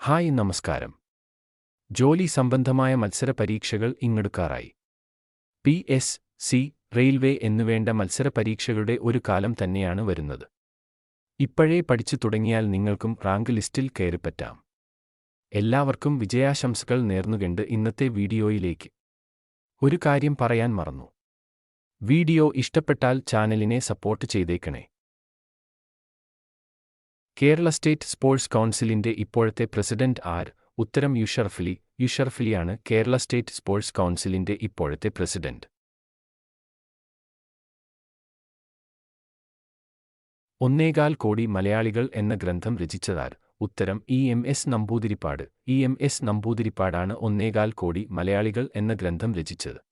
Hi നമസ്കാരം. ജോലി സംബന്ധമായ മത്സര പരീക്ഷകൾ ഇങ്ങടുക്കാറായി. പി.എസ്.സി, റെയിൽവേ എന്നുവേണ്ട മത്സര പരീക്ഷകളുടെ ഒരു കാലം തന്നെയാണ് വരുന്നത്. ഇപ്പോഴേ പഠിച്ചു തുടങ്ങിയാൽ നിങ്ങൾക്കും റാങ്ക് ലിസ്റ്റിൽ കയറിപ്പറ്റാം. എല്ലാവർക്കും വിജയാശംസകൾ നേർന്നുകൊണ്ട് ഇന്നത്തെ വീഡിയോയിലേക്ക്. ഒരു കാര്യം പറയാൻ മറന്നു. വീഡിയോ ഇഷ്ടപ്പെട്ടാൽ ചാനലിനെ സപ്പോർട്ട് ചെയ്തേക്കണേ. കേരള സ്റ്റേറ്റ് സ്പോർട്സ് കൗൺസിലിന്റെ ഇപ്പോഴത്തെ പ്രസിഡന്റ് ആര്? ഉത്തരം യുഷറഫലി. യുഷറഫലിയാണ് കേരള സ്റ്റേറ്റ് സ്പോർട്സ് കൗൺസിലിന്റെ ഇപ്പോഴത്തെ പ്രസിഡന്റ്. 1.25 കോടി മലയാളികൾ എന്ന ഗ്രന്ഥം രചിച്ചതാർ? ഉത്തരം ഇ.എം.എസ്. നമ്പൂതിരിപ്പാട്. ഇ.എം.എസ്. നമ്പൂതിരിപ്പാടാണ് 1.25 കോടി മലയാളികൾ എന്ന ഗ്രന്ഥം രചിച്ചത്.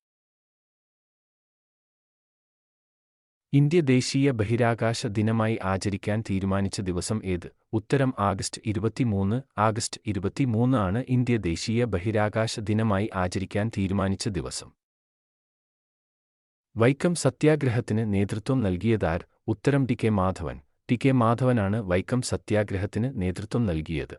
ഇന്ത്യ ദേശീയ ബഹിരാകാശ ദിനമായി ആചരിക്കാൻ തീരുമാനിച്ച ദിവസം ഏത്? ഉത്തരം ആഗസ്റ്റ് 23. ആഗസ്റ്റ് 23 ആണ് ഇന്ത്യ ദേശീയ ബഹിരാകാശ ദിനമായി ആചരിക്കാൻ തീരുമാനിച്ച ദിവസം. വൈക്കം സത്യാഗ്രഹത്തിന് നേതൃത്വം നൽകിയതാർ? ഉത്തരം ടി.കെ. മാധവൻ. ടി.കെ. മാധവനാണ് വൈക്കം സത്യാഗ്രഹത്തിന് നേതൃത്വം നൽകിയത്.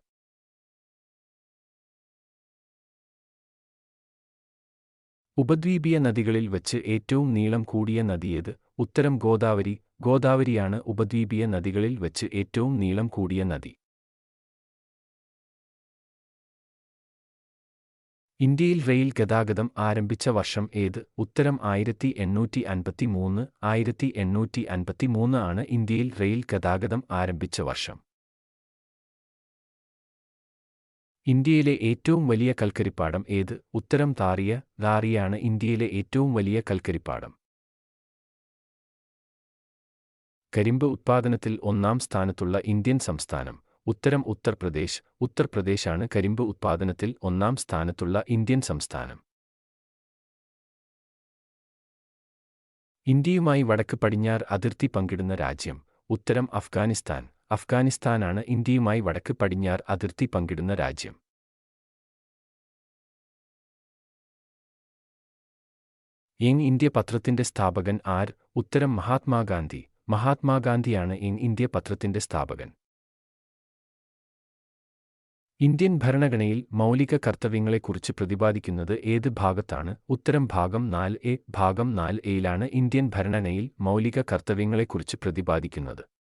ഉപദ്വീപീയ നദികളിൽ വച്ച് ഏറ്റവും നീളം കൂടിയ നദിയേത്? ഉത്തരം ഗോദാവരി. ഗോദാവരിയാണ് ഉപദ്വീപീയ നദികളിൽ വച്ച് ഏറ്റവും നീളം കൂടിയ നദി. ഇന്ത്യയിൽ റെയിൽ ഗതാഗതം ആരംഭിച്ച വർഷം ഏത്? ഉത്തരം 1853. 1853 ആണ് ഇന്ത്യയിൽ റെയിൽ ഗതാഗതം ആരംഭിച്ച വർഷം. ഇന്ത്യയിലെ ഏറ്റവും വലിയ കൽക്കരിപ്പാടം ഏത്? ഉത്തരം ധാറിയ. ധാറിയാണ് ഇന്ത്യയിലെ ഏറ്റവും വലിയ കൽക്കരിപ്പാടം. കരിമ്പ് ഉത്പാദനത്തിൽ ഒന്നാം സ്ഥാനത്തുള്ള ഇന്ത്യൻ സംസ്ഥാനം? ഉത്തരം ഉത്തർപ്രദേശ്. ഉത്തർപ്രദേശാണ് കരിമ്പ് ഉത്പാദനത്തിൽ ഒന്നാം സ്ഥാനത്തുള്ള ഇന്ത്യൻ സംസ്ഥാനം. ഇന്ത്യയുമായി വടക്ക് പടിഞ്ഞാറ് അതിർത്തി പങ്കിടുന്ന രാജ്യം? ഉത്തരം അഫ്ഗാനിസ്ഥാൻ. അഫ്ഗാനിസ്ഥാനാണ് ഇന്ത്യയുമായി വടക്ക് പടിഞ്ഞാറ് അതിർത്തി പങ്കിടുന്ന രാജ്യം. യങ് ഇന്ത്യ പത്രത്തിന്റെ സ്ഥാപകൻ ആര്? ഉത്തരം മഹാത്മാഗാന്ധി. മഹാത്മാഗാന്ധിയാണ് യങ് ഇന്ത്യ പത്രത്തിന്റെ സ്ഥാപകൻ. ഇന്ത്യൻ ഭരണഘടനയിൽ മൗലിക കർത്തവ്യങ്ങളെക്കുറിച്ച് പ്രതിപാദിക്കുന്നത് ഏത് ഭാഗത്താണ്? ഉത്തരം ഭാഗം 4A. ഭാഗം 4Aയിലാണ് ഇന്ത്യൻ ഭരണഘടനയിൽ മൗലിക കർത്തവ്യങ്ങളെക്കുറിച്ച് പ്രതിപാദിക്കുന്നത്.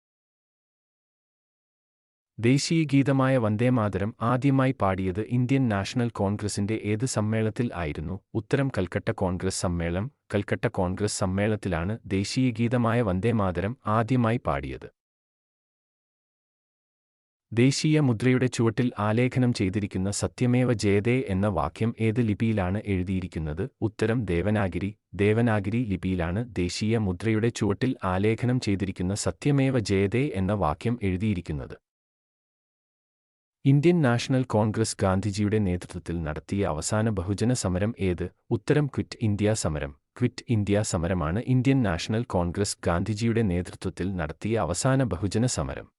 ദേശീയ ഗീതമായ വന്ദേമാതരം ആദ്യമായി പാടിയത് ഇന്ത്യൻ നാഷണൽ കോൺഗ്രസിന്റെ ഏത് സമ്മേളനത്തിൽ ആയിരുന്നു? ഉത്തരം കൽക്കട്ട കോൺഗ്രസ് സമ്മേളനം. കൽക്കട്ട കോൺഗ്രസ് സമ്മേളനത്തിലാണ് ദേശീയ ഗീതമായ വന്ദേമാതരം ആദ്യമായി പാടിയത്. ദേശീയ മുദ്രയുടെ ചുവട്ടിൽ ആലേഖനം ചെയ്തിരിക്കുന്ന സത്യമേവ ജയതേ എന്ന വാക്യം ഏത് ലിപിയിലാണ് എഴുതിയിരിക്കുന്നത്? ഉത്തരം ദേവനാഗിരി. ദേവനാഗിരി ലിപിയിലാണ് ദേശീയ മുദ്രയുടെ ചുവട്ടിൽ ആലേഖനം ചെയ്തിരിക്കുന്ന സത്യമേവ ജയതേ എന്ന വാക്യം എഴുതിയിരിക്കുന്നത്. ഇന്ത്യൻ നാഷണൽ കോൺഗ്രസ് ഗാന്ധിജിയുടെ നേതൃത്വത്തിൽ നടത്തിയ അവസാന ബഹുജന സമരം ഏത്? ഉത്തരം ക്വിറ്റ് ഇന്ത്യ സമരം. ക്വിറ്റ് ഇന്ത്യ സമരമാണ് ഇന്ത്യൻ നാഷണൽ കോൺഗ്രസ് ഗാന്ധിജിയുടെ നേതൃത്വത്തിൽ നടത്തിയ അവസാന ബഹുജന സമരം.